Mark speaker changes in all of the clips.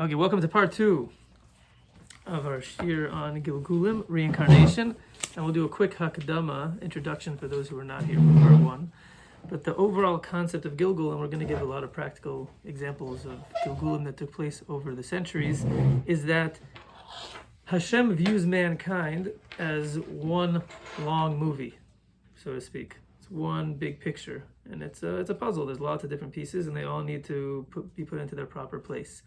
Speaker 1: Okay, welcome to part 2 of our shir on Gilgulim, Reincarnation. And we'll do a quick Hakadama introduction for those who are not here for part 1. But the overall concept of Gilgul, and we're going to give a lot of practical examples of Gilgulim that took place over the centuries, is that Hashem views mankind as one long movie, so to speak. It's one big picture, and it's a puzzle. There's lots of different pieces, and they all need to be put into their proper place.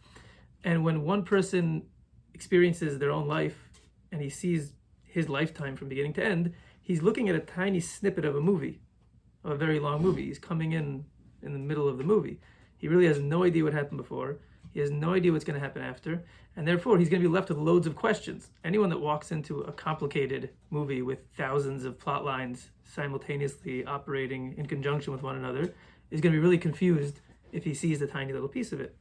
Speaker 1: And when one person experiences their own life and he sees his lifetime from beginning to end, he's looking at a tiny snippet of a movie, of a very long movie. He's coming in the middle of the movie. He really has no idea what happened before. He has no idea what's going to happen after. And therefore, he's going to be left with loads of questions. Anyone that walks into a complicated movie with thousands of plot lines simultaneously operating in conjunction with one another is going to be really confused if he sees a tiny little piece of it.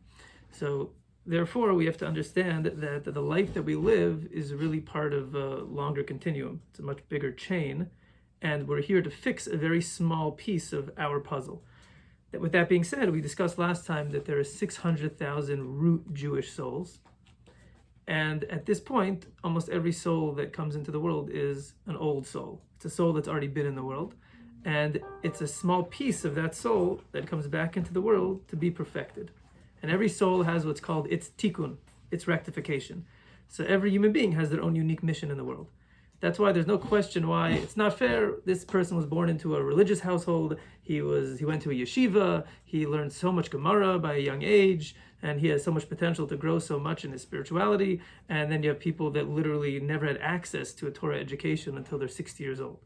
Speaker 1: So therefore, we have to understand that the life that we live is really part of a longer continuum. It's a much bigger chain, and we're here to fix a very small piece of our puzzle. With that being said, we discussed last time that there are 600,000 root Jewish souls, and at this point, almost every soul that comes into the world is an old soul. It's a soul that's already been in the world, and it's a small piece of that soul that comes back into the world to be perfected. And every soul has what's called its tikkun, its rectification. So every human being has their own unique mission in the world. That's why there's no question why it's not fair. This person was born into a religious household. He went to a yeshiva. He learned so much Gemara by a young age, and he has so much potential to grow so much in his spirituality. And then you have people that literally never had access to a Torah education until they're 60 years old.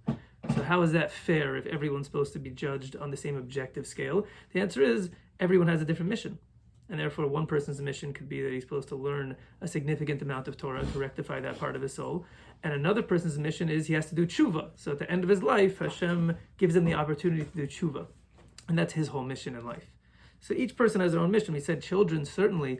Speaker 1: So how is that fair if everyone's supposed to be judged on the same objective scale? The answer is everyone has a different mission. And therefore, one person's mission could be that he's supposed to learn a significant amount of Torah to rectify that part of his soul. And another person's mission is he has to do tshuva. So at the end of his life, Hashem gives him the opportunity to do tshuva. And that's his whole mission in life. So each person has their own mission. We said children certainly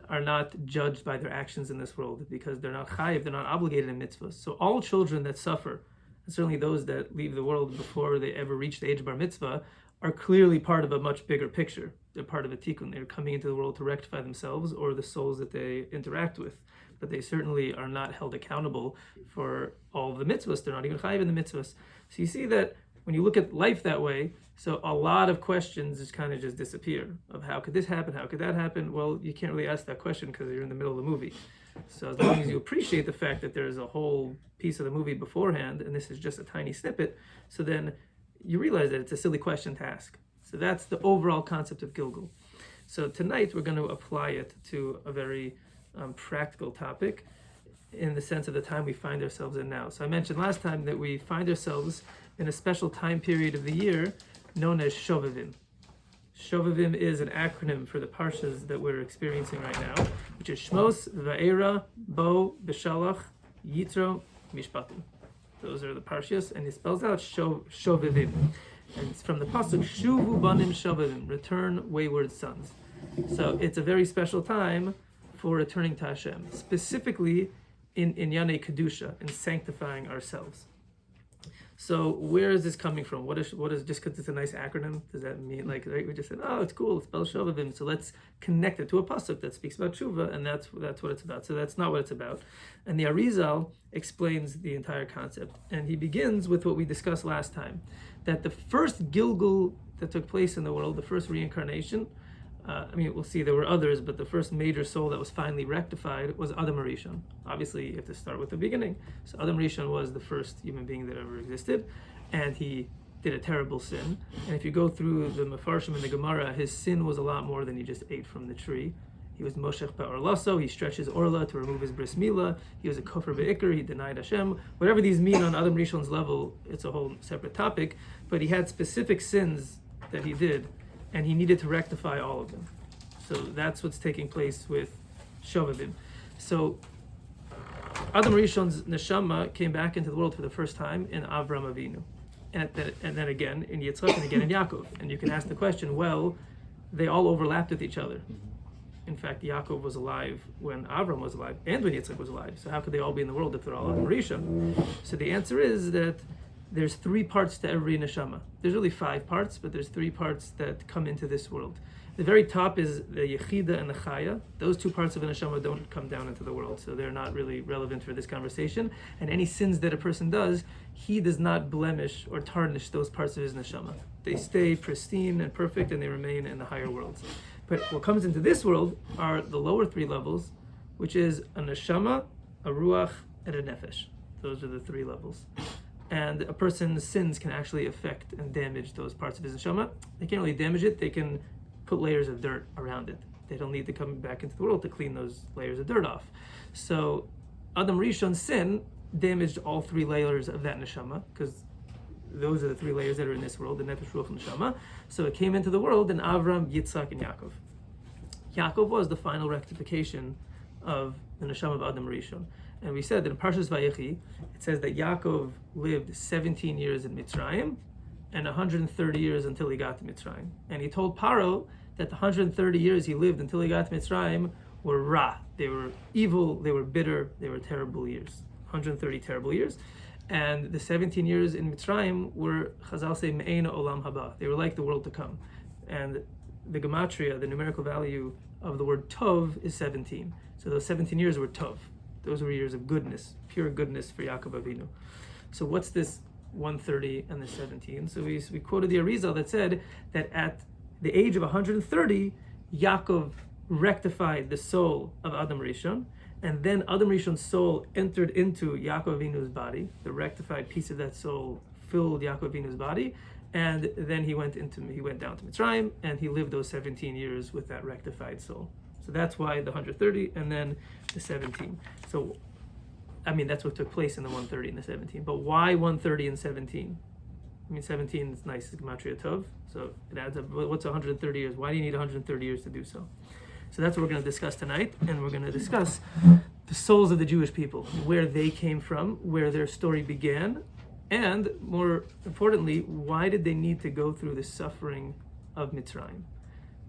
Speaker 1: are not judged by their actions in this world because they're not chayiv, they're not obligated in mitzvahs. So all children that suffer, and certainly those that leave the world before they ever reach the age of bar mitzvah, are clearly part of a much bigger picture. They're part of a tikkun. They're coming into the world to rectify themselves or the souls that they interact with. But they certainly are not held accountable for all of the mitzvahs. They're not even chayiv in the mitzvahs. So you see that when you look at life that way, so a lot of questions just kind of just disappear of how could this happen, how could that happen? Well, you can't really ask that question because you're in the middle of the movie. So as long as you appreciate the fact that there's a whole piece of the movie beforehand, and this is just a tiny snippet, so then you realize that it's a silly question to ask. So that's the overall concept of Gilgul. So tonight we're going to apply it to a very practical topic in the sense of the time we find ourselves in now. So I mentioned last time that we find ourselves in a special time period of the year known as Shovavim. Shovavim is an acronym for the parshas that we're experiencing right now, which is Shmos, Va'era, Bo, Beshalach, Yitro, Mishpatim. Those are the parshas, and it spells out Shovavim. And it's from the pasuk, Shuvu banim Shovavim, return wayward sons. So it's a very special time for returning to Hashem, specifically in Yanei Kedusha, in sanctifying ourselves. So where is this coming from? What is just because it's a nice acronym, does that mean right, we just said, oh, it's cool, it spells Shovavim, so let's connect it to a pasuk that speaks about tshuva, and that's what it's about. So that's not what it's about. And the Arizal explains the entire concept, and he begins with what we discussed last time, that the first Gilgul that took place in the world, the first reincarnation, we'll see there were others, but the first major soul that was finally rectified was Adam Rishon. Obviously, you have to start with the beginning. So Adam Rishon was the first human being that ever existed, and he did a terrible sin. And if you go through the Mefarshim and the Gemara, his sin was a lot more than he just ate from the tree. He was Moshech Ba'orlaso, he stretched his orla to remove his bris milah, he was a kofar be'ikr, he denied Hashem. Whatever these mean on Adam Rishon's level, it's a whole separate topic, but he had specific sins that he did, and he needed to rectify all of them. So that's what's taking place with Shovavim. So Adam Rishon's neshama came back into the world for the first time in Avram Avinu, and then again in Yitzchak, and again in Yaakov. And you can ask the question, well, they all overlapped with each other. In fact, Yaakov was alive when Avram was alive, and when Yitzchak was alive. So how could they all be in the world if they're all Adam Rishon? So the answer is that there's 3 parts to every neshama. There's really 5 parts, but there's 3 parts that come into this world. The very top is the Yechida and the Chaya. Those two parts of the neshama don't come down into the world, so they're not really relevant for this conversation. And any sins that a person does, he does not blemish or tarnish those parts of his neshama. They stay pristine and perfect, and they remain in the higher worlds. But what comes into this world are the lower three levels, which is a neshama, a ruach, and a nefesh. Those are the three levels. And a person's sins can actually affect and damage those parts of his neshama. They can't really damage it, they can put layers of dirt around it. They don't need to come back into the world to clean those layers of dirt off. So Adam Rishon's sin damaged all three layers of that neshama, because those are the three layers that are in this world, the nefesh, ruach, and neshama. So it came into the world in Avram, Yitzhak, and Yaakov. Yaakov was the final rectification of the neshama of Adam Rishon. And we said that in Parshas Vayechi, it says that Yaakov lived 17 years in Mitzrayim and 130 years until he got to Mitzrayim. And he told Paro that the 130 years he lived until he got to Mitzrayim were ra. They were evil, they were bitter, they were terrible years. 130 terrible years. And the 17 years in Mitzrayim were, Chazal say, me'ena olam haba. They were like the world to come. And the gematria, the numerical value of the word tov, is 17. So those 17 years were tov. Those were years of goodness, pure goodness for Yaakov Avinu. So what's this 130 and the 17? So we quoted the Arizal that said that at the age of 130, Yaakov rectified the soul of Adam Rishon, and then Adam Rishon's soul entered into Yaakov Avinu's body. The rectified piece of that soul filled Yaakov Avinu's body, and then he went down to Mitzrayim, and he lived those 17 years with that rectified soul. So that's why the 130 and then the 17. So, I mean, that's what took place in the 130 and the 17. But why 130 and 17? I mean, 17 is nice, it's Gematria Tov, so it adds up. What's 130 years? Why do you need 130 years to do so? So that's what we're going to discuss tonight, and we're going to discuss the souls of the Jewish people, where they came from, where their story began, and more importantly, why did they need to go through the suffering of Mitzrayim?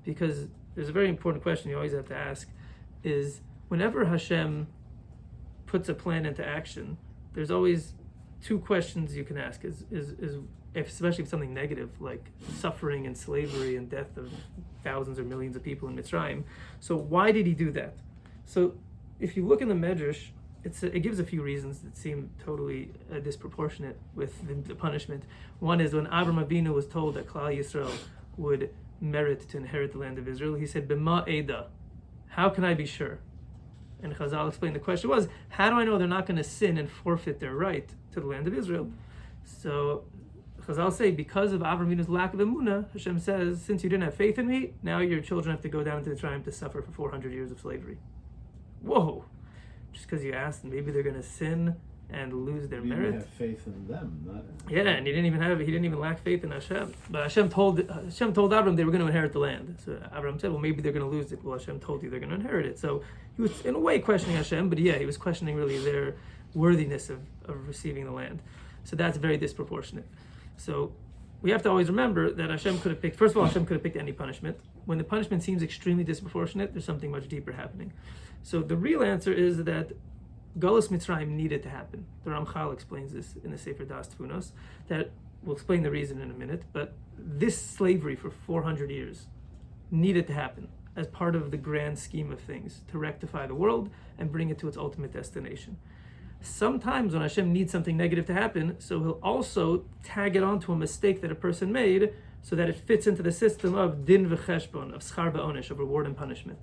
Speaker 1: Because there's a very important question you always have to ask, is whenever Hashem puts a plan into action, there's always two questions you can ask, especially if something negative, like suffering and slavery and death of thousands or millions of people in Mitzrayim. So why did he do that? So if you look in the Medrash, it gives a few reasons that seem totally disproportionate with the punishment. One is when Avraham Avinu was told that Klal Yisrael would merit to inherit the land of Israel, he said, B'ma Eda, how can I be sure? And Chazal explained the question was, how do I know they're not going to sin and forfeit their right to the land of Israel? So Chazal say, because of Avraham Avinu's lack of emunah, Hashem says, since you didn't have faith in me, now your children have to go down to the triumph to suffer for 400 years of slavery. Whoa! Just because you asked, maybe they're going to sin and lose their merit.
Speaker 2: You have faith in them, not
Speaker 1: yeah, and he didn't even lack faith in Hashem. But Hashem told Abraham they were going to inherit the land. So Abraham said, well, maybe they're going to lose it. Well, Hashem told you they're going to inherit it. So he was in a way questioning Hashem, but yeah, he was questioning really their worthiness of receiving the land. So that's very disproportionate. So we have to always remember that Hashem could have picked, first of all, Hashem could have picked any punishment. When the punishment seems extremely disproportionate, there's something much deeper happening. So the real answer is that Galus Mitzrayim needed to happen. The Ramchal explains this in the Sefer Das Tfunos, that we'll explain the reason in a minute, but this slavery for 400 years needed to happen as part of the grand scheme of things, to rectify the world and bring it to its ultimate destination. Sometimes when Hashem needs something negative to happen, so he'll also tag it onto a mistake that a person made so that it fits into the system of din v'cheshbon, of schar v'onesh, of reward and punishment.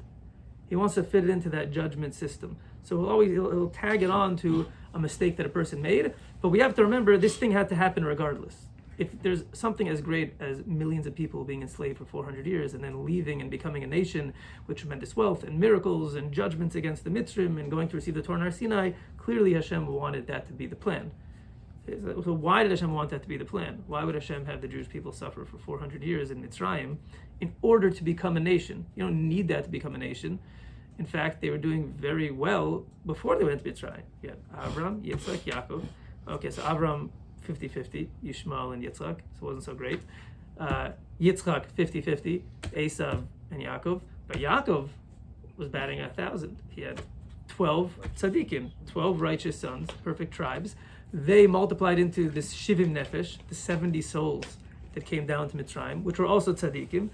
Speaker 1: He wants to fit it into that judgment system. So he'll tag it on to a mistake that a person made, but we have to remember this thing had to happen regardless. If there's something as great as millions of people being enslaved for 400 years and then leaving and becoming a nation with tremendous wealth and miracles and judgments against the Mitzrim and going to receive the Torah in Har Sinai, clearly Hashem wanted that to be the plan. So why did Hashem want that to be the plan? Why would Hashem have the Jewish people suffer for 400 years in Mitzrayim in order to become a nation? You don't need that to become a nation. In fact, they were doing very well before they went to Mitzrayim. Yeah, Avram, Yitzhak, Yaakov. Okay, so Avram 50-50, Yishmael and Yitzhak, so it wasn't so great. Yitzhak 50-50, Esav and Yaakov. But Yaakov was batting 1,000. He had 12 tzaddikim, 12 righteous sons, perfect tribes. They multiplied into this shivim nefesh, the 70 souls that came down to Mitzrayim, which were also tzaddikim,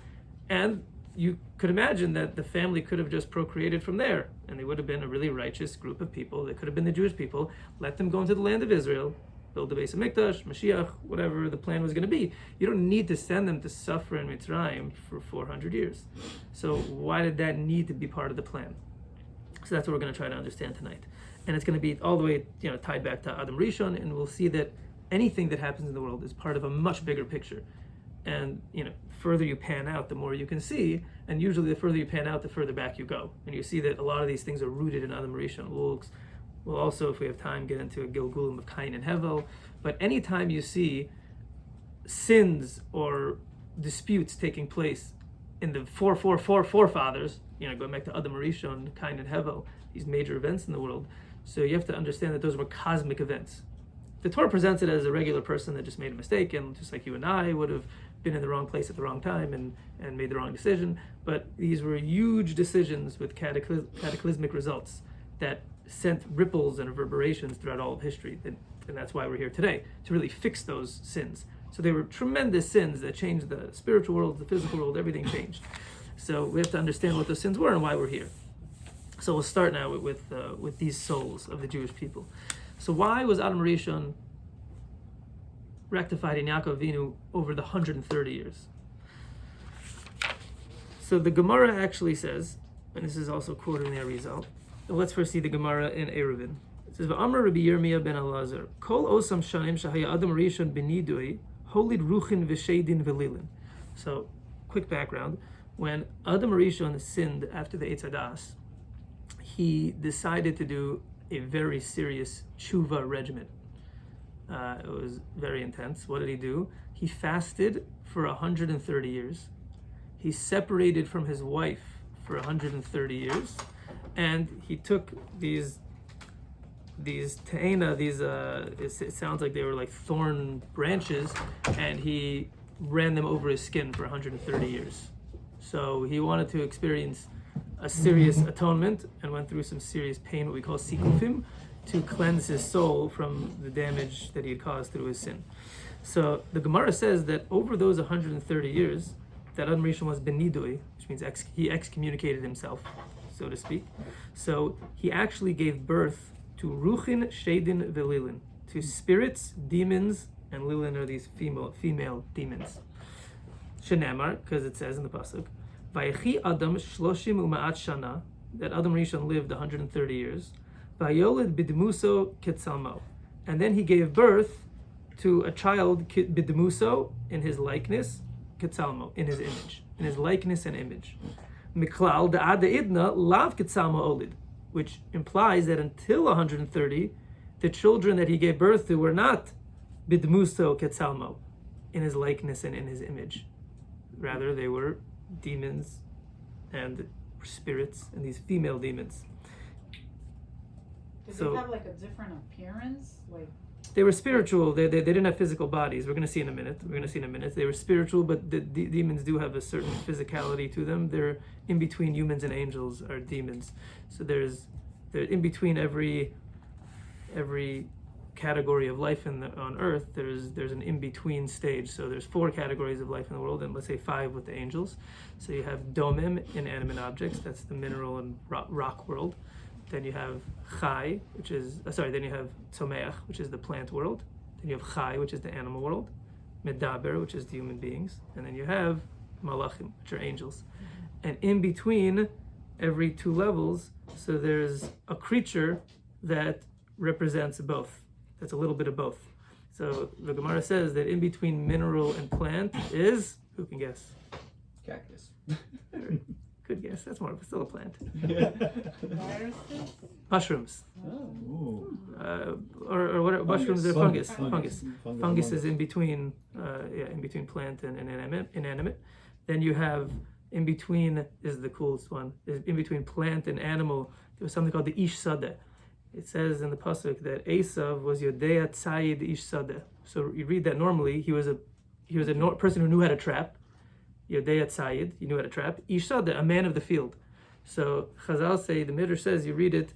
Speaker 1: and you could imagine that the family could have just procreated from there, and they would have been a really righteous group of people. They could have been the Jewish people. Let them go into the land of Israel, build the Beis Hamikdash, Mashiach, whatever the plan was going to be. You don't need to send them to suffer in Mitzrayim for 400 years. So why did that need to be part of the plan? So that's what we're going to try to understand tonight. And it's going to be all the way, tied back to Adam Rishon, and we'll see that anything that happens in the world is part of a much bigger picture. And further you pan out, the more you can see, and usually the further you pan out, the further back you go. And you see that a lot of these things are rooted in Adam Rishon. We'll also, if we have time, get into a Gilgulim of Cain and Hevel. But anytime you see sins or disputes taking place in the forefathers, going back to Adam Rishon, Cain and Hevel, these major events in the world, so you have to understand that those were cosmic events. The Torah presents it as a regular person that just made a mistake, and just like you and I would have been in the wrong place at the wrong time and made the wrong decision. But these were huge decisions with cataclysmic results that sent ripples and reverberations throughout all of history. And that's why we're here today, to really fix those sins. So they were tremendous sins that changed the spiritual world, the physical world, everything changed. So we have to understand what those sins were and why we're here. So we'll start now with these souls of the Jewish people. So why was Adam Rishon rectified in Yaakov Avinu over the 130 years? So the Gemara actually says, and this is also quoted in the Arizal. Let's first see the Gemara in Eruvin. It says, "V'amar Rabbi Yirmiyah ben Elazar, kol osam shanim shahaya Adam Rishon benidui, holid ruchin v'sheidin v'lilin." So, quick background: when Adam Rishon sinned after the Eitz Hadas, he decided to do a very serious tshuva regimen. It was very intense. What did he do? He fasted for 130 years. He separated from his wife for 130 years, and he took these te'ena, it sounds like they were like thorn branches, and he ran them over his skin for 130 years. So he wanted to experience a serious atonement and went through some serious pain, what we call sikufim, to cleanse his soul from the damage that he had caused through his sin. So the Gemara says that over those 130 years, that Adam Rishon was benidui, which means he excommunicated himself, so to speak. So he actually gave birth to ruchin, sheidin, velilin, to spirits, demons, and lilin are these female demons. Shenamar, because it says in the pasuk, Vayechi Adam shloshim u'ma'at shana, that Adam Rishon lived 130 years. Vayolid bidmuso ketzalmo, and then he gave birth to a child bidmuso, in his likeness, ketzalmo, in his image, in his likeness and image. Miklal da'ad idna lav ketzalmo olid, which implies that until 130, the children that he gave birth to were not bidmuso ketzalmo, in his likeness and in his image. Rather, they were demons and spirits, and these female demons.
Speaker 2: Did they have like a different appearance?
Speaker 1: They were spiritual. They didn't have physical bodies. We're going to see in a minute. They were spiritual, but the demons do have a certain physicality to them. They're in between humans and angels are demons. So they're in between every category of life on earth. There's an in-between stage. So there's 4 categories of life in the world, and let's say 5 with the angels. So you have domim, inanimate objects. That's the mineral and rock world. Then you have chai, then you have tzomeach, which is the plant world. Then you have chai, which is the animal world. Medaber, which is the human beings. And then you have malachim, which are angels. And in between every 2 levels, so there's a creature that represents both. That's a little bit of both. So the Gemara says that in between mineral and plant is, who can guess?
Speaker 3: Cactus.
Speaker 1: Good guess. That's still a plant.
Speaker 2: Viruses?
Speaker 1: Mushrooms.
Speaker 3: Oh.
Speaker 1: Or what? Mushrooms are fungus.
Speaker 3: Fungus.
Speaker 1: Fungus is in between. In between plant and inanimate. Then you have in between, this is the coolest one. Is in between plant and animal. There was something called the ish sadeh. It says in the pasuk that Esav was Yodea Tzayid Ish Sadeh. So you read that normally. He was a person who knew how to trap. Yodea Tzayid, he knew how to trap. Ish Sadeh, a man of the field. So Chazal say, the Midrash says, you read it,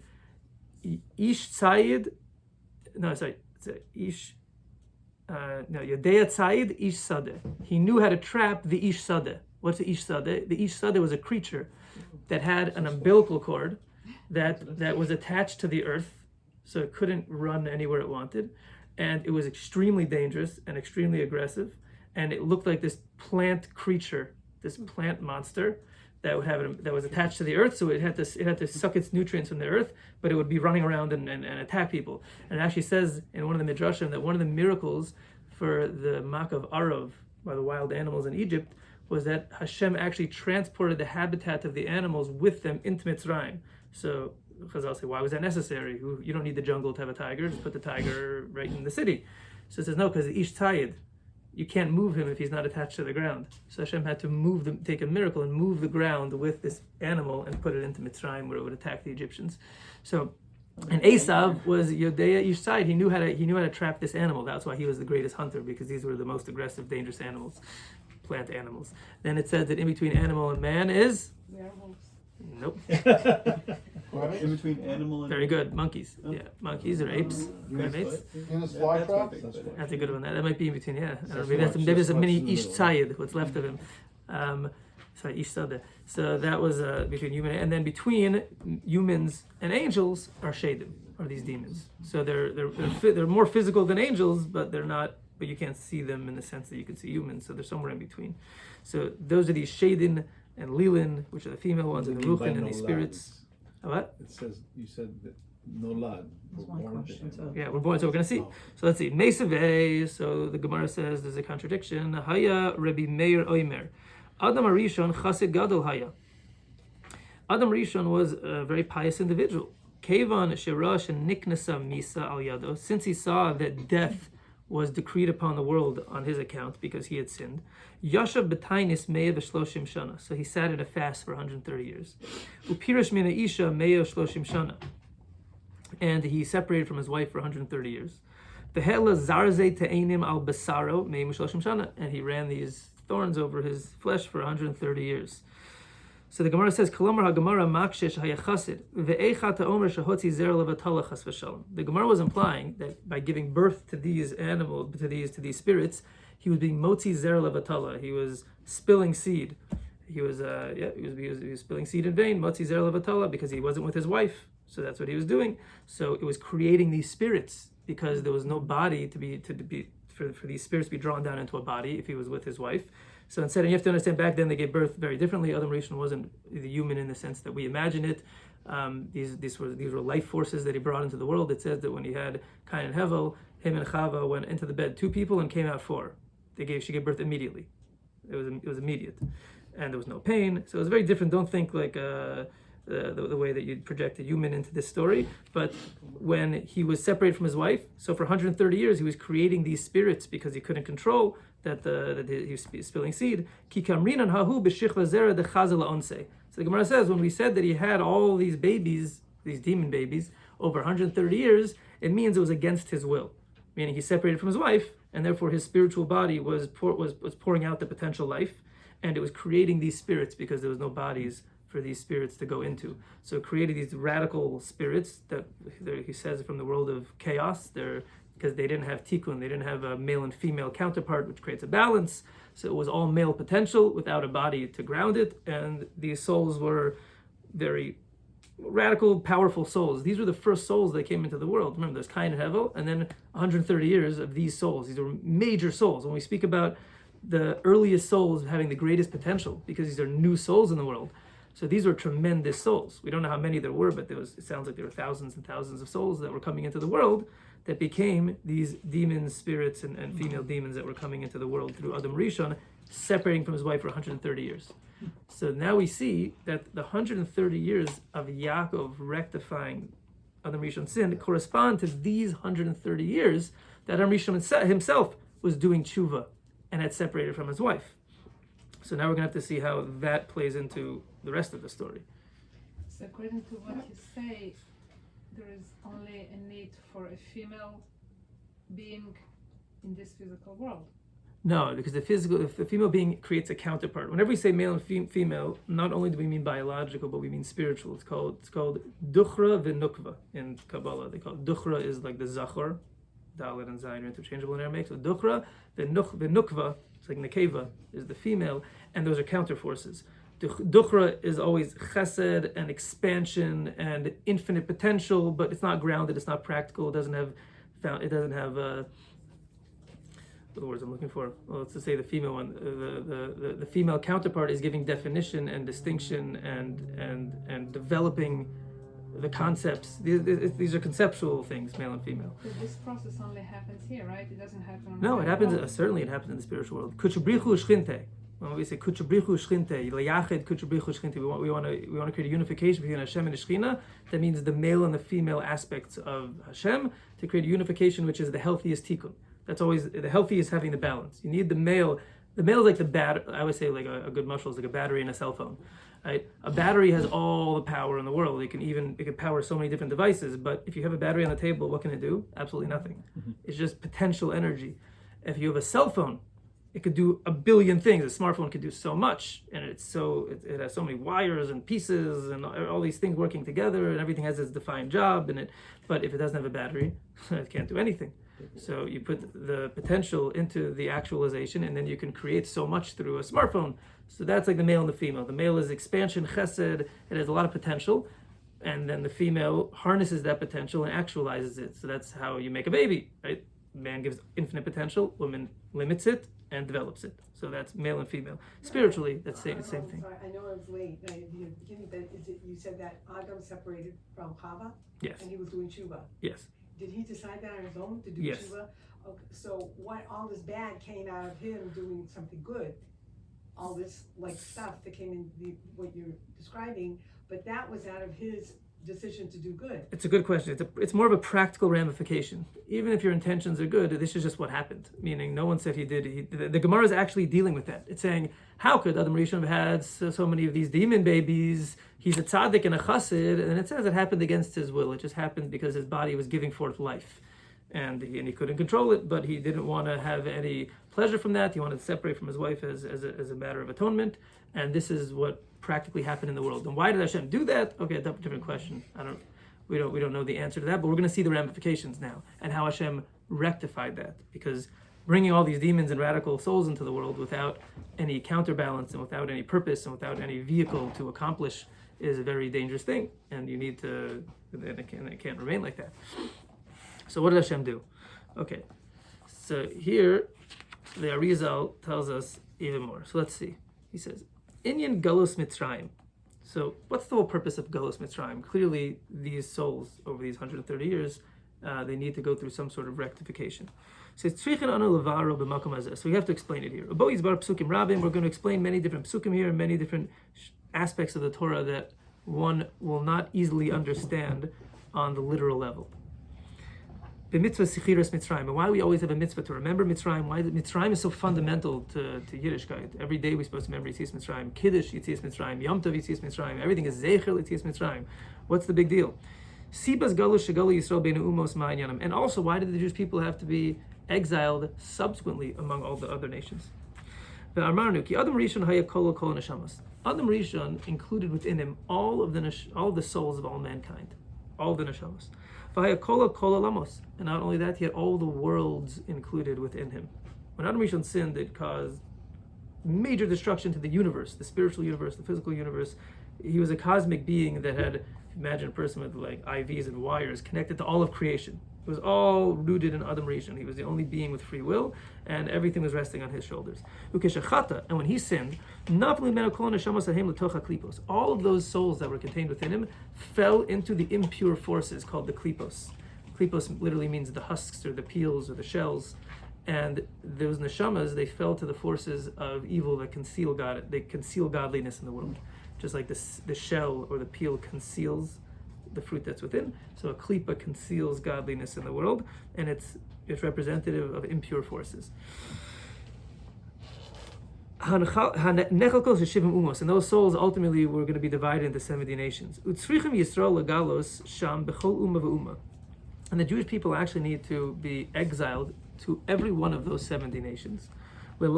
Speaker 1: Ish Tzayid, Yodea Tzayid Ish Sadeh. He knew how to trap the Ish Sadeh. What's the Ish Sadeh? The Ish Sadeh was a creature that had an umbilical cord that was attached to the earth, so it couldn't run anywhere it wanted, and it was extremely dangerous and extremely aggressive, and it looked like this plant creature, this plant monster that was attached to the earth, so it had to suck its nutrients from the earth, but it would be running around and attack people. And it actually says in one of the midrashim that one of the miracles for the mak of Arav by the wild animals in Egypt was that Hashem actually transported the habitat of the animals with them into Mitzrayim. So Chazal say, why was that necessary? You don't need the jungle to have a tiger, just put the tiger right in the city. So it says no, because the Ish Tayid, you can't move him if he's not attached to the ground. So Hashem had to take a miracle and move the ground with this animal and put it into Mitzrayim where it would attack the Egyptians. So, and Esav was Yodea Ish Tayid. He knew how to trap this animal. That's why he was the greatest hunter, because these were the most aggressive, dangerous animals, plant animals. Then it says that in between animal and man is
Speaker 2: Werewolves.
Speaker 1: nope.
Speaker 3: In between animal and
Speaker 1: Very good. Monkeys. Yeah, monkeys or apes. Primates.
Speaker 4: Guinness flytrap?
Speaker 1: That's a good one. That might be in between. Yeah, I don't know, maybe there's a mini Ish Tzayid, what's left of him. Sorry, Ish Sadeh. So that was between human, and then between humans and angels are Shadim, are these demons. So they're more physical than angels, but they're not. But you can't see them in the sense that you can see humans. So they're somewhere in between. So those are these Shadin and Lilin, which are the female ones, and the Ruchin and the spirits. What?
Speaker 5: It says, you said that Nolad.
Speaker 2: That's my question too.
Speaker 1: Yeah, we're born, so we're going to see. So let's see. Mesaveh, so the Gemara says there's a contradiction. Haya Rabbi Meir Oimer. Adam Arishon Chassid Gadol Haya. Adam Rishon was a very pious individual. Kevan Shirash and Niknasa Misa Al Yado. Since he saw that death was decreed upon the world on his account because he had sinned. Yashav b'tainis meya b'shloshim shana. So he sat in a fast for 130 years. Upirish mina isha meya shloshim shana. And he separated from his wife for 130 years. V'hela zarze te'enim al basaro meya shloshim shana. And he ran these thorns over his flesh for 130 years. So the Gemara says, Kolomar ha-Gemara makshesh hayachasid ve'echa ta'omer shahotzi zer levatala chas v'shalom. The Gemara was implying that by giving birth to these animals, to these spirits, he was being motzi zer levatala. He was spilling seed. He was spilling seed in vain, motzi zer levatala, because he wasn't with his wife. So that's what he was doing. So it was creating these spirits because there was no body for these spirits to be drawn down into a body if he was with his wife. So instead, and you have to understand, back then they gave birth very differently. Adam Rishon wasn't the human in the sense that we imagine it. These were life forces that he brought into the world. It says that when he had Cain and Hevel, him and Chava went into the bed 2 people and came out 4. She gave birth immediately. It was immediate, and there was no pain. So it was very different. Don't think like the way that you project a human into this story. But when he was separated from his wife, so for 130 years he was creating these spirits because he couldn't control that he was spilling seed. So the Gemara says, when we said that he had all these babies, these demon babies, over 130 years, it means it was against his will. Meaning he separated from his wife, and therefore his spiritual body was pouring out the potential life, and it was creating these spirits because there was no bodies for these spirits to go into. So it created these radical spirits that he says from the world of chaos. Because they didn't have tikkun, they didn't have a male and female counterpart, which creates a balance. So it was all male potential without a body to ground it, and these souls were very radical, powerful souls. These were the first souls that came into the world. Remember, there's Cain and Hevel, and then 130 years of these souls. These are major souls. When we speak about the earliest souls having the greatest potential, because these are new souls in the world. So these were tremendous souls. We don't know how many there were, but it sounds like there were thousands and thousands of souls that were coming into the world that became these demons, spirits, and female demons that were coming into the world through Adam Rishon, separating from his wife for 130 years. So now we see that the 130 years of Yaakov rectifying Adam Rishon's sin correspond to these 130 years that Adam Rishon himself was doing tshuva and had separated from his wife. So now we're going to have to see how that plays into the rest of the story.
Speaker 2: So according to what you say, there is only a need for a female being in this physical world.
Speaker 1: No, because if the female being creates a counterpart. Whenever we say male and female, not only do we mean biological, but we mean spiritual. It's called duchra v'nukva in Kabbalah. They call it duchra is like the zachor, dalet and zayin are interchangeable in Aramaic. So duchra v'nukva It's like Nekeva is the female, and those are counter forces. Dukhra is always chesed and expansion and infinite potential, but it's not grounded, it's not practical, it doesn't have what are the words I'm looking for? Well, let's just say the female one. The female counterpart is giving definition and distinction and developing the concepts. These are conceptual things, male and female.
Speaker 2: But this process only happens here, right? It doesn't happen on
Speaker 1: No,
Speaker 2: the
Speaker 1: it happens.
Speaker 2: world.
Speaker 1: Certainly, it happens in the spiritual world. Kuchabrichu shchinte. When we say kuchabrichu shchinte, layached kuchabrichu shchinte, we want to create a unification between Hashem and the Shechina. That means the male and the female aspects of Hashem to create a unification, which is the healthiest tikkun. That's always the healthiest, having the balance. You need the male. The male is like the I always say like a good muscle is like a battery in a cell phone. Right? A battery has all the power in the world. It can power so many different devices. But if you have a battery on the table, what can it do? Absolutely nothing. It's just potential energy. If you have a cell phone, it could do a billion things. A smartphone could do so much, and it has so many wires and pieces and all these things working together, and everything has its defined job. But if it doesn't have a battery, it can't do anything. So you put the potential into the actualization, and then you can create so much through a smartphone. So that's like the male and the female. The male is expansion, chesed. It has a lot of potential, and then the female harnesses that potential and actualizes it. So that's how you make a baby, right? Man gives infinite potential, woman limits it and develops it. So that's male and female. Spiritually, that's the same thing.
Speaker 4: Sorry, I know I was late at the beginning, but you said that Adam separated from Chava?
Speaker 1: Yes.
Speaker 4: And he was doing tshuva.
Speaker 1: Yes.
Speaker 4: Did he decide that on his own to do
Speaker 1: Yes.
Speaker 4: tshuva? Okay, so what all this bad came out of him doing something good, all this like stuff that came in what you're describing, but that was out of his decision to do good.
Speaker 1: It's a good question. It's more of a practical ramification. Even if your intentions are good, this is just what happened. Meaning, no one said he did. The Gemara is actually dealing with that. It's saying, how could Adam Rishon have had so many of these demon babies? He's a tzaddik and a chassid, and it says it happened against his will. It just happened because his body was giving forth life, and he couldn't control it. But he didn't want to have any pleasure from that. He wanted to separate from his wife as a matter of atonement, and this is what practically happened in the world. And why did Hashem do that? Okay, that's a different question. We don't know the answer to that, but we're going to see the ramifications now and how Hashem rectified that, because bringing all these demons and radical souls into the world without any counterbalance and without any purpose and without any vehicle to accomplish is a very dangerous thing, and you need to, and it can't remain like that. So what did Hashem do? Okay, so here the Arizal tells us even more. So let's see. He says, Inyan Galus Mitzrayim. So what's the whole purpose of Galus Mitzrayim? Clearly, these souls over these 130 years, they need to go through some sort of rectification. So we have to explain it here. We're going to explain many different psukim here, many different aspects of the Torah that one will not easily understand on the literal level. Mitzvah Sichiras Mitzrayim, and why we always have a mitzvah to remember Mitzrayim, why Mitzrayim is so fundamental to Yiddishkeit. Every day we're supposed to remember Yitzias Mitzrayim, Kiddush Yitzias Mitzrayim, Yom Tov Yitzias Mitzrayim, everything is Zecher Yitzias Mitzrayim. What's the big deal? Sibas Galus Shegalu Yisrael Beinu Umos Ma'anyanam. And also, why did the Jewish people have to be exiled subsequently among all the other nations? Ve'amarnu ki Adam Rishon haya kol neshamas. Adam Rishon included within him all of the souls of all mankind, all the neshamas. And not only that, he had all the worlds included within him. When Adam Rishon sinned, it caused major destruction to the universe, the spiritual universe, the physical universe. He was a cosmic being that had, imagine a person with like IVs and wires connected to all of creation. It was all rooted in Adam Rishon. He was the only being with free will, and everything was resting on his shoulders. And when he sinned, all of those souls that were contained within him fell into the impure forces called the klipos. Klipos literally means the husks or the peels or the shells. And those neshamas, they fell to the forces of evil that conceal God. They conceal godliness in the world. Just like the shell or the peel conceals the fruit that's within. So a klipa conceals godliness in the world, and it's representative of impure forces. And those souls ultimately were going to be divided into 70 nations. And the Jewish people actually need to be exiled to every one of those 70 nations. To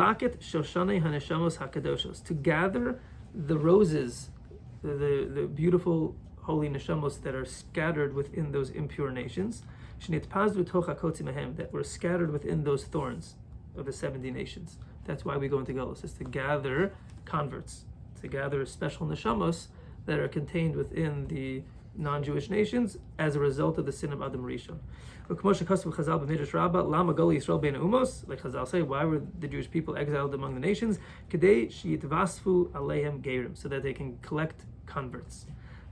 Speaker 1: gather the roses, the beautiful holy neshamos that are scattered within those impure nations, that were scattered within those thorns of the 70 nations. That's why we go into Galus, is to gather converts, to gather special neshamos that are contained within the non-Jewish nations as a result of the sin of Adam Rishon. Like Chazal say, why were the Jewish people exiled among the nations? So that they can collect converts.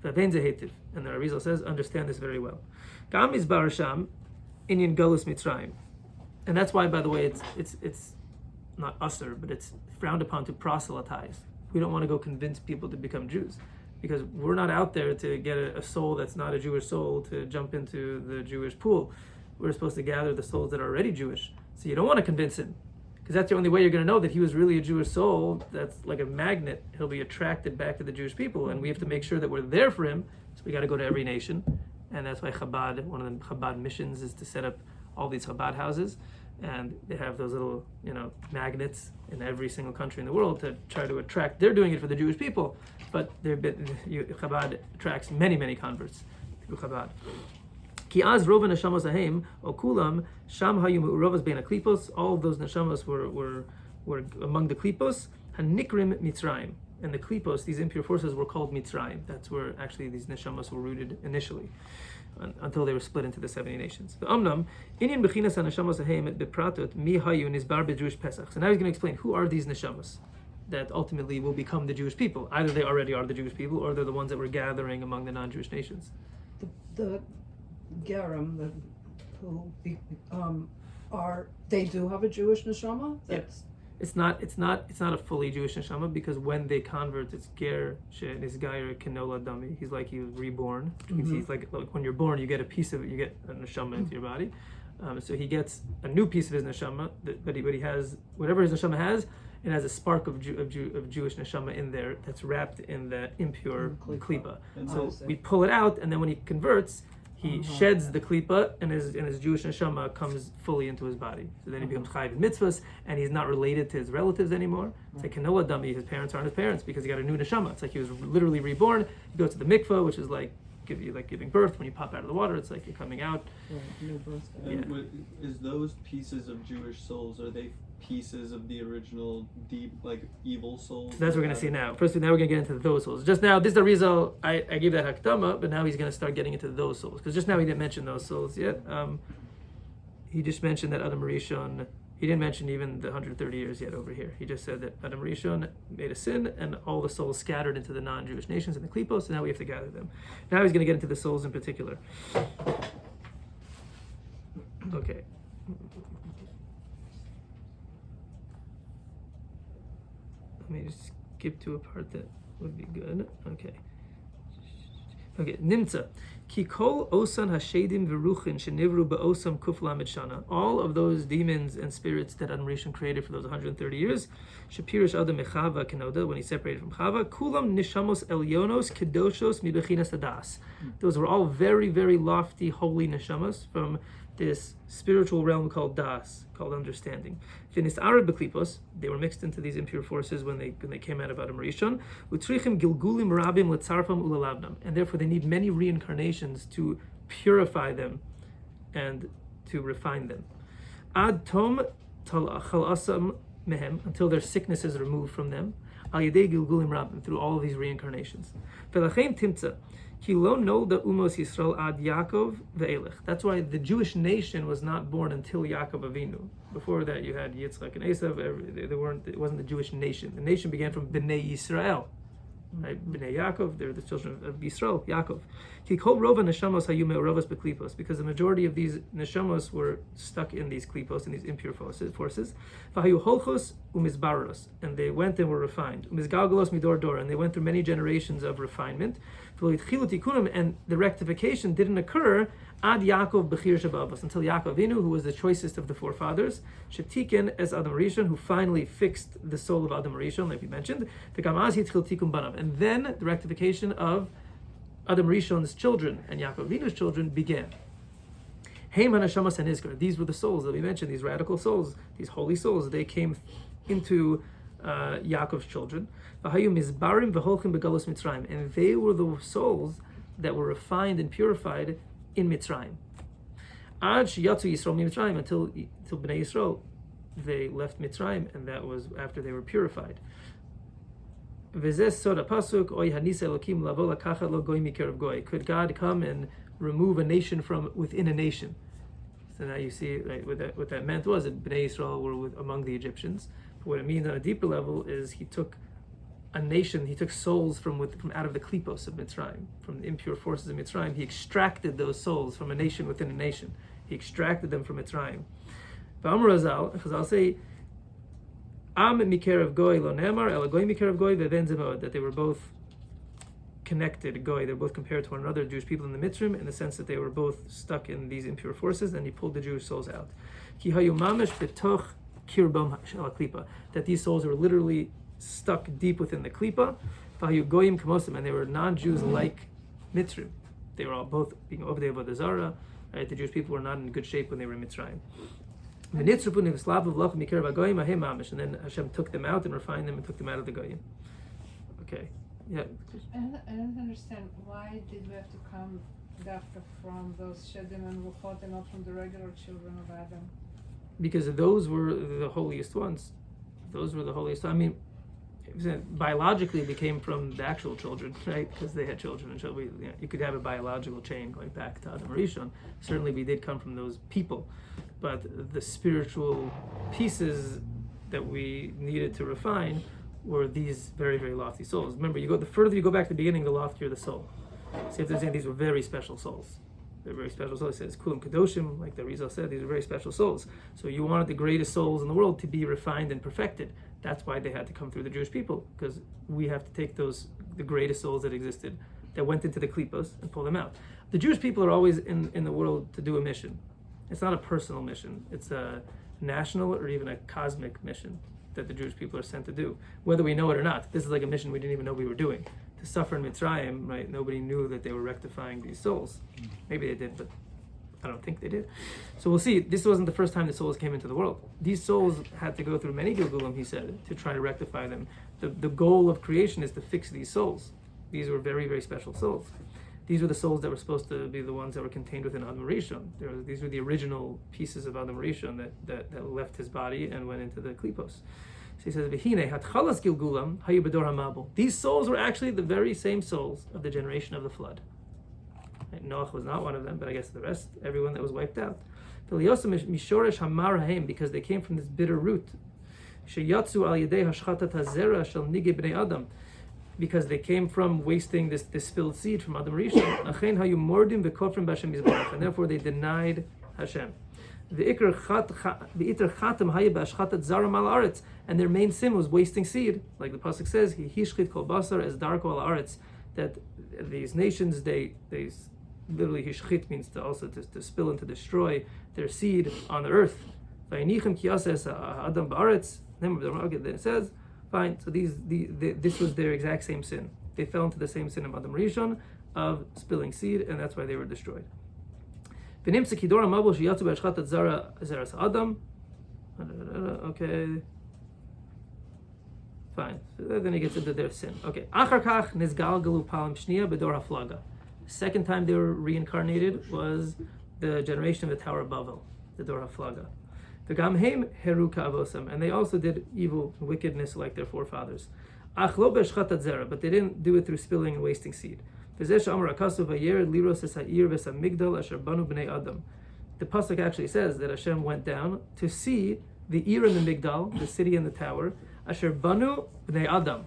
Speaker 1: And the Arizal says, understand this very well. And that's why, by the way, it's not usher, but it's frowned upon to proselytize. We don't want to go convince people to become Jews, because we're not out there to get a soul that's not a Jewish soul to jump into the Jewish pool. We're supposed to gather the souls that are already Jewish. So you don't want to convince him, because that's the only way you're going to know that he was really a Jewish soul. That's like a magnet. He'll be attracted back to the Jewish people, and we have to make sure that we're there for him. So we got to go to every nation, and that's why Chabad, one of the Chabad missions is to set up all these Chabad houses, and they have those little, magnets in every single country in the world to try to attract. They're doing it for the Jewish people, but Chabad attracts many, many converts through Chabad. Ki az rova neshamos ahem o kulam sham hayu me'uravas bein haklipos. All of those neshamos were among the klipos hanikrim mitzrayim, and the klipos, these impure forces, were called mitzrayim. That's where actually these neshamos were rooted initially, until they were split into the 70 nations. The Amnam, Inyan Bechinas HaNeshamos Ahem Bepratot Mi Hayu Nizbar Bejewish Pesach. So now he's going to explain who are these neshamos that ultimately will become the Jewish people. Either they already are the Jewish people, or they're the ones that we're gathering among the non-Jewish nations.
Speaker 6: The Gerim, they do have a Jewish neshama?
Speaker 1: Yes. It's not a fully Jewish neshama, because when they convert, it's ger she'nizgayer kenola dami. He was reborn, which means he's like when you're born, you get a piece of it, you get a neshama into your body. So he gets a new piece of his neshama, but he has whatever his neshama has. It has a spark of Jewish neshama in there that's wrapped in the impure klipa. So we pull it out, and then when he converts, he sheds the klipa, and his Jewish neshama comes fully into his body. So then he becomes chayiv in mitzvahs, and he's not related to his relatives anymore. It's like kenola dami. His parents aren't his parents because he got a new neshama. It's like he was literally reborn. He goes to the mikvah, which is like giving birth. When you pop out of the water, it's like you're coming out.
Speaker 6: New birth.
Speaker 3: And is those pieces of Jewish souls, are they pieces of the original deep, like, evil souls?
Speaker 1: So that's what we're going to see now. First, now we're going to get into those souls. Just now, this is the reason I gave that hakdama, but now he's going to start getting into those souls. Because just now he didn't mention those souls yet. He just mentioned that Adam Rishon, he didn't mention even the 130 years yet over here. He just said that Adam Rishon made a sin, and all the souls scattered into the non-Jewish nations and the klipos, so now we have to gather them. Now he's going to get into the souls in particular. Okay. Let me just skip to a part that would be good. Okay. Nimtza. Ki kol osan hashedim v'ruchin shenivru ba'osam kuf lamed shana. All of those demons and spirits that Adam Rishon created for those 130 years, Shapirish Adam Mechava Kenoda, when he separated from Chava, kulam nishamos elyonos kedoshos mibechinas adas. Those were all very, very lofty, holy neshamos from this spiritual realm called das, called understanding. Finis arad beklipos, they were mixed into these impure forces when they came out of Adam Rishon. Utrichim gilgulim rabim letzarfam ulalavnam, and therefore they need many reincarnations to purify them and to refine them. Ad tom chalasam mehem, until their sickness is removed from them. Al yedei gilgulim rabim, through all of these reincarnations. Velachein timtza. Ki lo nolda umos Yisrael ad Yaakov ve'elech. That's why the Jewish nation was not born until Yaakov Avinu. Before that, you had Yitzchak and Esav. It wasn't the Jewish nation. The nation began from Bnei Yisrael. Right? Bnei Yaakov, they're the children of Yisrael, Yaakov. Ki kol rova neshamos hayu me'uravas beklipos, because the majority of these neshamos were stuck in these klipos, in these impure forces. V'hayu holchos umizbaros, and they went and were refined. Umizgalgalos midor dor, and they went through many generations of refinement. And the rectification didn't occur ad Yaakov bechir shabavos, until Yaakov Avinu, who was the choicest of the forefathers, shetiken as Adam Rishon, who finally fixed the soul of Adam Rishon, like we mentioned. And then the rectification of Adam Rishon's children and Yaakov Avinu's children began. These were the souls that we mentioned, these radical souls, these holy souls. They came into Yaakov's children. And they were the souls that were refined and purified in Mitzrayim. Until Bnei Yisrael they left Mitzrayim, and that was after they were purified. V'zes soda pasuk oy hanisa elokim lavo lakachat lo goy mikerav goy. Could God come and remove a nation from within a nation? So now you see, right, what that meant was that Bnei Yisrael were among the Egyptians. But what it means on a deeper level is he took a nation, he took souls from out of the klipos of Mitzrayim, from the impure forces of Mitzrayim. He extracted those souls from a nation within a nation. He extracted them from Mitzrayim. V'amar Razal, because I'll say, Am mikerav goy lo nemar, ela goy mikerav goy ve'ven zemod, that they were both connected, goy, they're both compared to one another, Jewish people in the Mitzrayim, in the sense that they were both stuck in these impure forces, and he pulled the Jewish souls out. Ki hayu mamish betoch kirbam shel klipa, that these souls were literally stuck deep within the klipa. V'hayu goyim kamosim, and they were non-Jews like Mitzrayim. They were all both being ovdei avodah zara, right? The Jewish people were not in good shape when they were in Mitzrayim. And then Hashem took them out and refined them and took them out of the goyim. Okay, yeah.
Speaker 2: I don't understand, why did we have to come dafka from those shedim and ruchot and not from the regular children of Adam?
Speaker 1: Because those were the holiest ones. Those were the holiest. I mean, biologically they came from the actual children, right? Because they had children, and so you could have a biological chain going back to Adam Rishon. Certainly, we did come from those people, but the spiritual pieces that we needed to refine were these very, very lofty souls. Remember, the further you go back to the beginning, the loftier the soul. So you have to understand these were very special souls. They're very special souls. It says Kulam Kadoshim, like the Rizal said, these are very special souls. So you wanted the greatest souls in the world to be refined and perfected. That's why they had to come through the Jewish people, because we have to take the greatest souls that existed, that went into the klipos, and pull them out. The Jewish people are always in the world to do a mission. It's not a personal mission. It's a national or even a cosmic mission that the Jewish people are sent to do, whether we know it or not. This is like a mission we didn't even know we were doing. To suffer in Mitzrayim, right? Nobody knew that they were rectifying these souls. Maybe they did, but I don't think they did. So we'll see. This wasn't the first time the souls came into the world. These souls had to go through many Gilgulim, he said, to try to rectify them. The goal of creation is to fix these souls. These were very, very special souls. These were the souls that were supposed to be the ones that were contained within Adam Rishon. These were the original pieces of Adam Rishon that left his body and went into the klipos. So he says, "V'hine hatchalas gilgulam hayu b'dor hamabel." These souls were actually the very same souls of the generation of the flood. Right? Noach was not one of them, but I guess the rest, everyone that was wiped out. Mishoresh hamar haim, because they came from this bitter root. Sheyatzu al yedei hashchatat hazera shel nige bnei Adam, because they came from wasting this spilled seed from Adam Rishon. Achen hayu mordim v'kofrim b'Hashem yizbarach, and therefore they denied Hashem. And their main sin was wasting seed, like the pasuk says, "He hishchit kol basar as darko al aretz." That these nations, they literally hishchit means to spill and to destroy their seed on the earth. Vayinichem ki yases adam ba'aretz. Then it says, fine. So this was their exact same sin. They fell into the same sin of Adam Rishon of spilling seed, and that's why they were destroyed. Okay. Fine. So then he gets into their sin. Okay. Second time they were reincarnated was the generation of the Tower of Babel, the Dor HaFlaga. And they also did evil and wickedness like their forefathers. But they didn't do it through spilling and wasting seed. The pasuk actually says that Hashem went down to see the Ir and the Migdal, the city and the tower, Asher Banu Bnei Adam,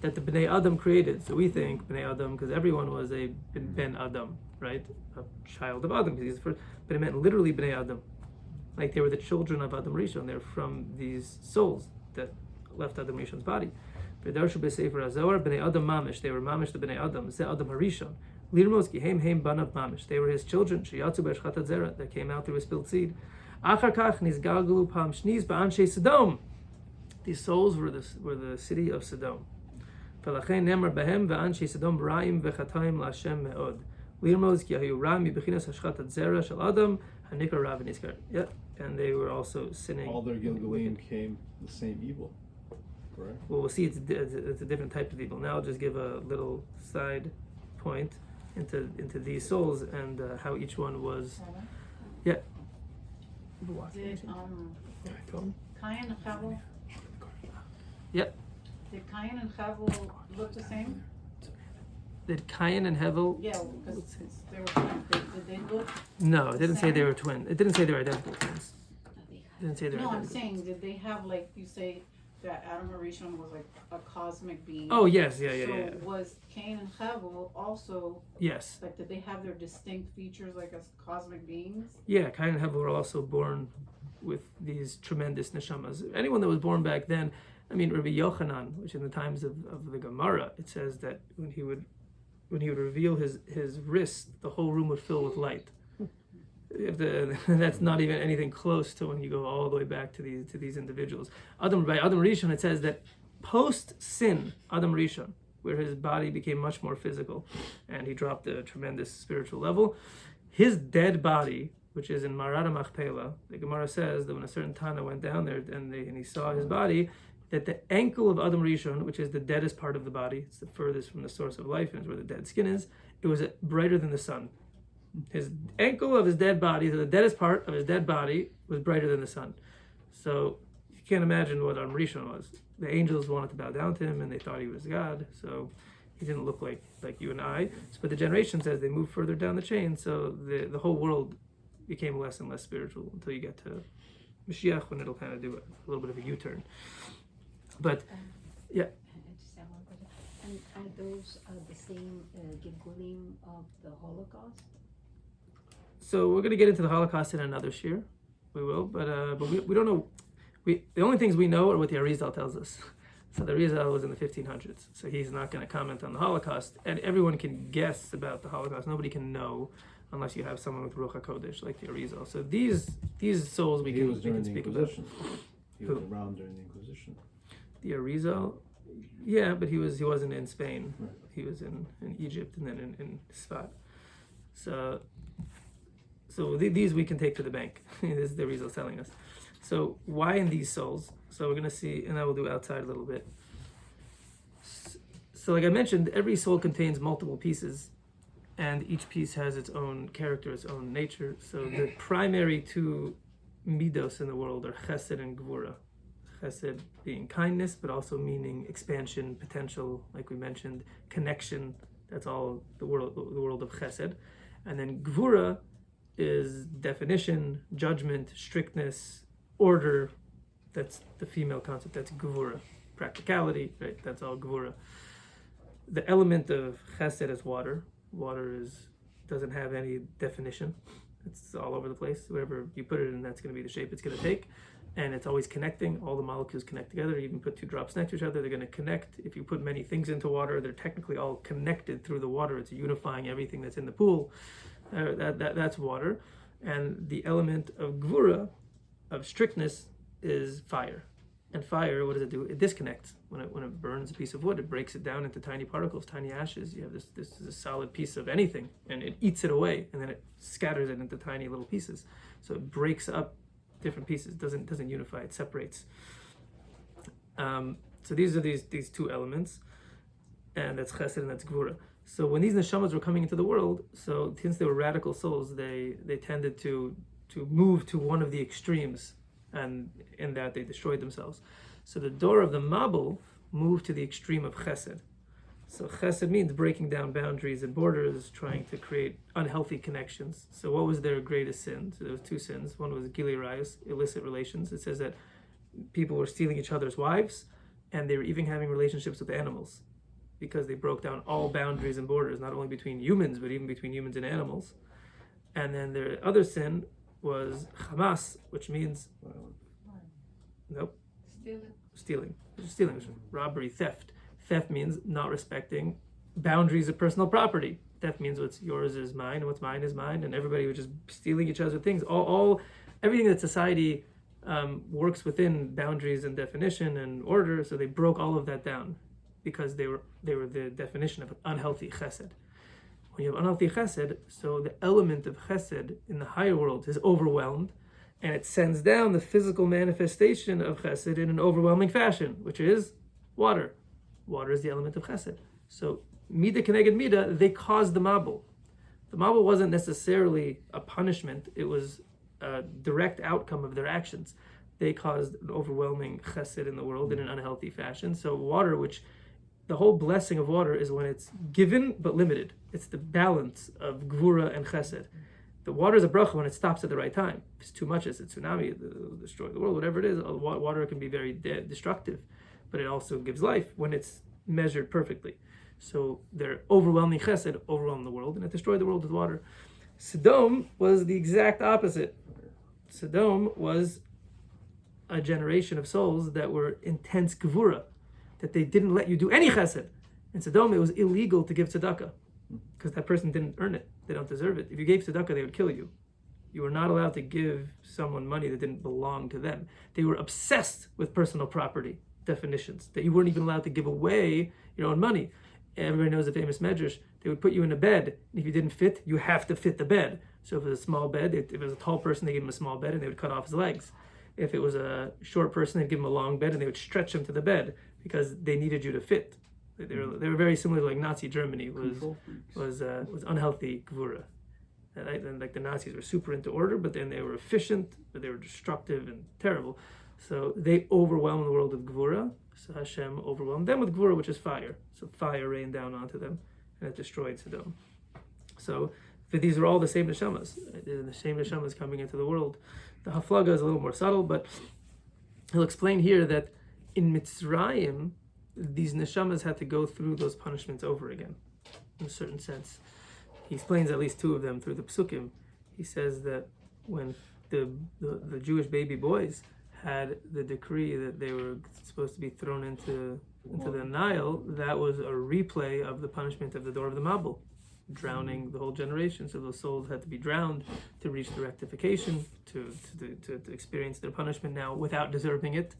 Speaker 1: that the Bnei Adam created. So we think Bnei Adam because everyone was a Ben Adam, right? A child of Adam, because he's the first, but it meant literally Bnei Adam. Like they were the children of Adam Rishon. They're from these souls that left Adam Rishon's body. They were mamish. They were mamish the Bnei Adam. Ze Adam Harishon. Lirmos ki heim banav mamish. They were his children. Sheyatzu b'eshchatat zera, that came out through a spilled seed. Achar kach nizgalgalu pam shniz ba'anshe Sodom. These souls were the city of Sodom. V'lachein nemar behem v'anshe Sodom b'ra'im v'chatayim la'Hashem me'od. Lirmos ki hayu ra mi'bechinas hashchatat zera shel Adam hanikar rav v'nizkar. Yeah, and they were also sinning.
Speaker 5: All their Gilgalim came the same evil. Correct.
Speaker 1: Well, we'll see. It's a different type of evil. Now I'll just give a little side point into these souls and how each one was. Yeah.
Speaker 7: Did Cain and Hevel?
Speaker 1: Yep.
Speaker 7: Did Cain and Hevel look the same?
Speaker 1: Did Cain and Hevel?
Speaker 7: Yeah, because they were twins. Did they look?
Speaker 1: No, it didn't say
Speaker 7: Same?
Speaker 1: they were twins. It didn't say they were identical twins. It didn't say they were
Speaker 7: No, I'm
Speaker 1: identical.
Speaker 7: saying, did they have, like, you say that Adam Rishon was like a cosmic being?
Speaker 1: Oh yes,
Speaker 7: So
Speaker 1: yeah.
Speaker 7: was Cain and Hevel also,
Speaker 1: Yes.
Speaker 7: like, did they have their distinct features like as cosmic beings?
Speaker 1: Yeah, Cain and Hevel were also born with these tremendous neshamas. Anyone that was born back then, I mean, Rabbi Yochanan, which in the times of the Gemara, it says that when he would reveal his wrist, the whole room would fill with light. That's not even anything close to when you go all the way back to these individuals. By Adam Rishon, it says that post sin, Adam Rishon, where his body became much more physical, and he dropped a tremendous spiritual level, his dead body, which is in Marada Machpelah, the Gemara says that when a certain Tana went down there and he saw his body, that the ankle of Adam Rishon, which is the deadest part of the body, it's the furthest from the source of life and it's where the dead skin is, it was brighter than the sun. His ankle of his dead body, so the deadest part of his dead body, was brighter than the sun. So you can't imagine what Adam Rishon was. The angels wanted to bow down to him and they thought he was God, so he didn't look like you and I. But the generation says they moved further down the chain, so the whole world became less and less spiritual until you get to Mashiach, when it'll kind of do a little bit of a U-turn. But yeah.
Speaker 8: I just have one question. And are those the same Gilgulim of the Holocaust?
Speaker 1: So we're going to get into the Holocaust in another shir. We will, but we don't know. The only things we know are what the Arizal tells us. So the Arizal was in the 1500s, so he's not going to comment on the Holocaust. And everyone can guess about the Holocaust. Nobody can know unless you have someone with Ruach HaKodesh like the Arizal. So these souls we can speak about.
Speaker 5: He was around during the Inquisition.
Speaker 1: The Arizal, yeah, but he wasn't in Spain.
Speaker 5: Right.
Speaker 1: He was in Egypt and then in Sfat. So these we can take to the bank. This is the Arizal telling us. So why in these souls? So we're going to see, and I will do outside a little bit. So like I mentioned, every soul contains multiple pieces, and each piece has its own character, its own nature. So the primary two midos in the world are chesed and gvura. Chesed being kindness, but also meaning expansion, potential, like we mentioned, connection. That's all the world of chesed. And then gvura is definition, judgment, strictness, order. That's the female concept. That's gvura. Practicality, right? That's all gvura. The element of chesed is water. Water doesn't have any definition. It's all over the place. Wherever you put it in, that's going to be the shape it's going to take. And it's always connecting. All the molecules connect together. You even put two drops next to each other, they're going to connect. If you put many things into water, they're technically all connected through the water. It's unifying everything that's in the pool. That's water. And the element of gvura, of strictness, is fire. And fire, what does it do? It disconnects. When it burns a piece of wood, it breaks it down into tiny particles, tiny ashes. You have this is a solid piece of anything, and it eats it away, and then it scatters it into tiny little pieces. So it breaks up different pieces, doesn't unify, it separates. So these are these two elements, and that's chesed and that's gvura. So when these neshamas were coming into the world, so since they were radical souls, they tended to move to one of the extremes, and in that they destroyed themselves. So the door of the Mabul moved to the extreme of chesed. So chesed means breaking down boundaries and borders, trying to create unhealthy connections. So what was their greatest sin? So there was two sins. One was gilui rayos, illicit relations. It says that people were stealing each other's wives, and they were even having relationships with animals, because they broke down all boundaries and borders, not only between humans, but even between humans and animals. And then their other sin was Hamas, which means stealing, robbery, theft. Theft means not respecting boundaries of personal property. Theft means what's yours is mine, and what's mine is mine, and everybody was just stealing each other's things. Everything that society works within boundaries and definition and order. So they broke all of that down, because they were the definition of unhealthy chesed. When you have unhealthy chesed, so the element of chesed in the higher world is overwhelmed, and it sends down the physical manifestation of chesed in an overwhelming fashion, which is water. Water is the element of chesed. So mida keneged mida, they caused the mabul. The mabul wasn't necessarily a punishment; it was a direct outcome of their actions. They caused an overwhelming chesed in the world in an unhealthy fashion. So water, which the whole blessing of water is when it's given but limited. It's the balance of gvura and chesed. The water is a bracha when it stops at the right time. If it's too much, it's a tsunami, it'll destroy the world, whatever it is. Water can be very destructive, but it also gives life when it's measured perfectly. So their overwhelming chesed overwhelmed the world, and it destroyed the world with water. Sodom was the exact opposite. Sodom was a generation of souls that were intense gevura, that they didn't let you do any chesed. In Sodom, it was illegal to give tzedakah because that person didn't earn it. They don't deserve it. If you gave tzedakah, they would kill you. You were not allowed to give someone money that didn't belong to them. They were obsessed with personal property definitions, that you weren't even allowed to give away your own money. Everybody knows the famous medrash. They would put you in a bed, and if you didn't fit, you have to fit the bed. So if it was a small bed, if it was a tall person, they gave him a small bed, and they would cut off his legs. If it was a short person, they'd give him a long bed, and they would stretch him to the bed because they needed you to fit. They were very similar to like Nazi Germany was unhealthy gvura. And like the Nazis were super into order, but then they were efficient, but they were destructive and terrible. So they overwhelmed the world with gvura. So Hashem overwhelmed them with gvura, which is fire. So fire rained down onto them, and it destroyed Sodom. So these are all the same neshamas. The same neshamas coming into the world. The haflaga is a little more subtle, but he'll explain here that in Mitzrayim, these neshamas had to go through those punishments over again, in a certain sense. He explains at least two of them through the Sukum. He says that when the Jewish baby boys had the decree that they were supposed to be thrown into the Nile, that was a replay of the punishment of the door of the Mabul, drowning the whole generation. So those souls had to be drowned to reach the rectification, to experience their punishment now without deserving it.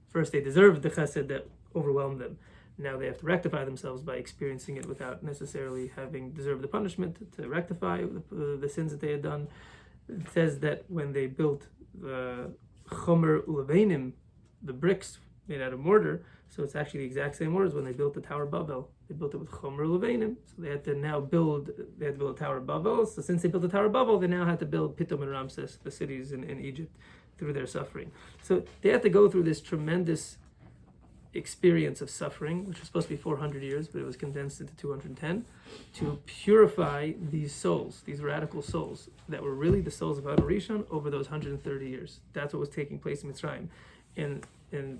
Speaker 1: First, they deserved the chesed that overwhelmed them. Now they have to rectify themselves by experiencing it without necessarily having deserved the punishment, to rectify the sins that they had done. It says that when they built the chomer ulevenim, the bricks made out of mortar, so it's actually the exact same words when they built the Tower of Babel. They built it with chomer ulevenim, so they had to build a Tower of Babel. So since they built the Tower of Babel, they now had to build Pitom and Ramses, the cities in Egypt, through their suffering. So they had to go through this tremendous experience of suffering, which was supposed to be 400 years, but it was condensed into 210, to purify these souls, these radical souls that were really the souls of Adam Rishon over those 130 years. That's what was taking place in Mitzrayim. In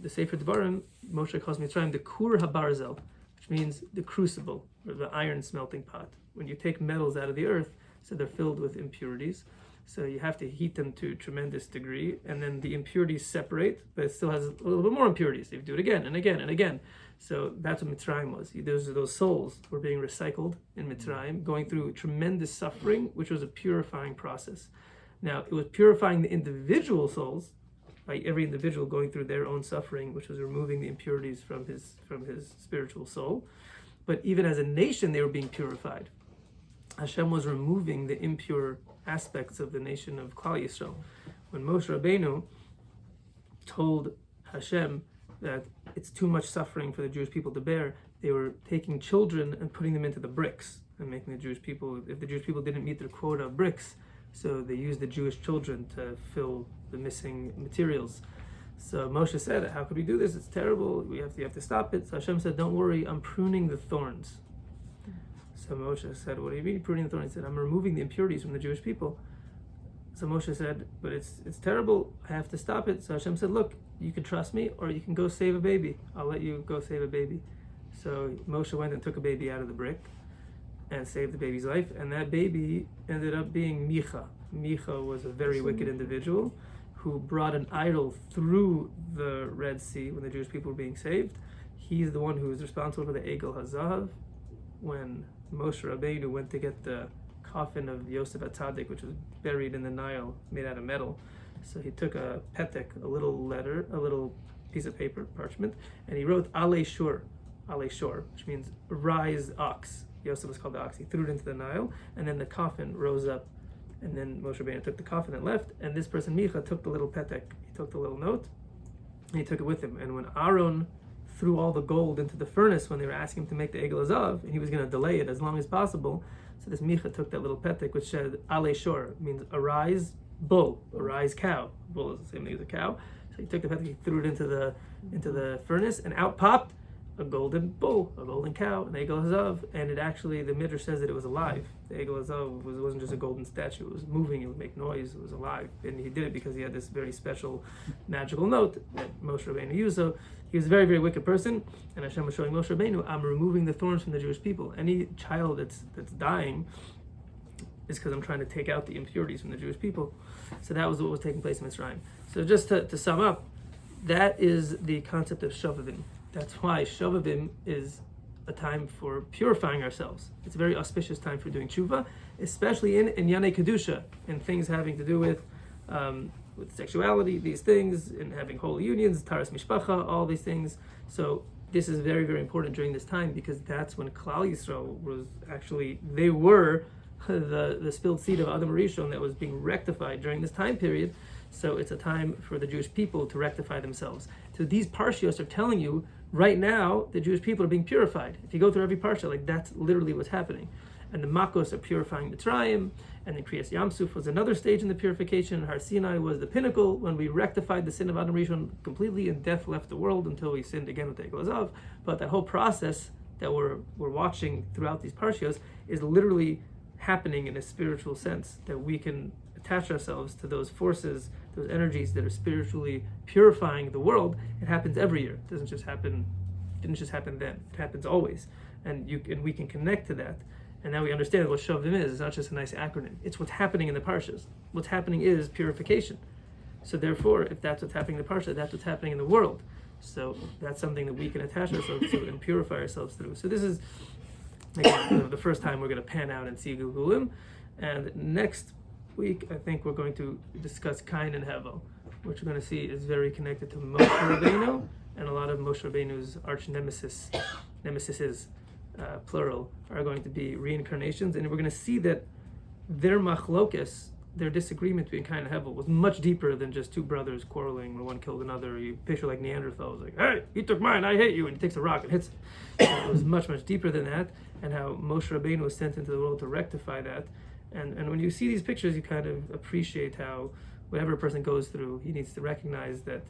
Speaker 1: the Sefer Devarim, Moshe calls Mitzrayim the Kur HaBarzel, which means the crucible, or the iron smelting pot. When you take metals out of the earth, so they're filled with impurities, so you have to heat them to a tremendous degree, and then the impurities separate, but it still has a little bit more impurities. You do it again and again and again. So that's what Mitzrayim was. Those souls were being recycled in Mitzrayim, going through tremendous suffering, which was a purifying process. Now, it was purifying the individual souls, by every individual going through their own suffering, which was removing the impurities from his spiritual soul. But even as a nation, they were being purified. Hashem was removing the impure aspects of the nation of Klal Yisrael. When Moshe Rabbeinu told Hashem that it's too much suffering for the Jewish people to bear, they were taking children and putting them into the bricks and making the Jewish people, if the Jewish people didn't meet their quota of bricks, so they used the Jewish children to fill the missing materials. So Moshe said, how could we do this? It's terrible. You have to stop it. So Hashem said, don't worry, I'm pruning the thorns. So Moshe said, what do you mean pruning the thorns? He said, I'm removing the impurities from the Jewish people. So Moshe said, but it's terrible. I have to stop it. So Hashem said, look, you can trust me, or you can go save a baby. I'll let you go save a baby. So Moshe went and took a baby out of the brick and saved the baby's life. And that baby ended up being Micha. Micha was a very wicked individual who brought an idol through the Red Sea when the Jewish people were being saved. He's the one who was responsible for the Egel HaZahav. When Moshe Rabbeinu went to get the coffin of Yosef HaTzadik, which was buried in the Nile, made out of metal. So he took a petek, a little letter, a little piece of paper, parchment, and he wrote Ale Shur, which means rise ox. Yosef was called the ox. He threw it into the Nile, and then the coffin rose up. And then Moshe Rabbeinu took the coffin and left, and this person, Micha, took the little petek. He took the little note, and he took it with him. And when Aaron threw all the gold into the furnace when they were asking him to make the Egel HaZahav, and he was going to delay it as long as possible, so this Micha took that little petek, which said Ale Shor, means arise, bull, arise cow. Bull is the same thing as a cow. So he took the petach, he threw it into the furnace, and out popped a golden bull, a golden cow, an egel hazav, and it actually, the midrash says that it was alive. The egel hazav wasn't just a golden statue; it was moving, it would make noise, it was alive, and he did it because he had this very special, magical note that Moshe Rabbeinu used. So he was a very, very wicked person, and Hashem was showing Moshe Rabbeinu, I'm removing the thorns from the Jewish people. Any child that's dying is because I'm trying to take out the impurities from the Jewish people. So that was what was taking place in Mitzrayim. So just to sum up, that is the concept of Shovavim. That's why Shovavim is a time for purifying ourselves. It's a very auspicious time for doing tshuva, especially in Yanei Kedusha, and things having to do with sexuality, these things, and having holy unions, Taras Mishpacha, all these things. So this is very, very important during this time, because that's when Klal Yisrael was actually, they were the spilled seed of Adam Rishon that was being rectified during this time period. So it's a time for the Jewish people to rectify themselves. So these parshios are telling you, right now, the Jewish people are being purified. If you go through every parsha, like that's literally what's happening. And the Makos are purifying Mitzrayim, and then Kriyas Yamsuf was another stage in the purification. Har Sinai was the pinnacle when we rectified the sin of Adam Rishon completely, and death left the world until we sinned again with Egel Hazav. But that whole process that we're watching throughout these parshios is literally happening in a spiritual sense, that we can attach ourselves to those forces, those energies that are spiritually purifying the world. It happens every year. It didn't just happen then. It happens always. And we can connect to that. And now we understand what Shovim is. It's not just a nice acronym. It's what's happening in the Parshas. What's happening is purification. So therefore, if that's what's happening in the Parsha, that's what's happening in the world. So that's something that we can attach ourselves to and purify ourselves through. So this is, again, the first time we're going to pan out and see Gilgulim. And next week, I think we're going to discuss Cain and Hevel, which we're going to see is very connected to Moshe Rabbeinu, and a lot of Moshe Rabbeinu's arch nemesises, plural, are going to be reincarnations. And we're going to see that their machlokes, their disagreement between Cain and Hevel, was much deeper than just two brothers quarreling when one killed another. You picture like Neanderthals, like, hey, you took mine, I hate you, and he takes a rock and hits it. So it was much, much deeper than that, and how Moshe Rabbeinu was sent into the world to rectify that. And when you see these pictures, you kind of appreciate how whatever a person goes through, he needs to recognize that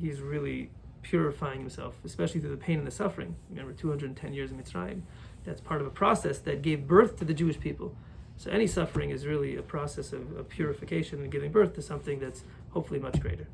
Speaker 1: he's really purifying himself, especially through the pain and the suffering. Remember, 210 years in Mitzrayim. That's part of a process that gave birth to the Jewish people. So any suffering is really a process of purification and giving birth to something that's hopefully much greater.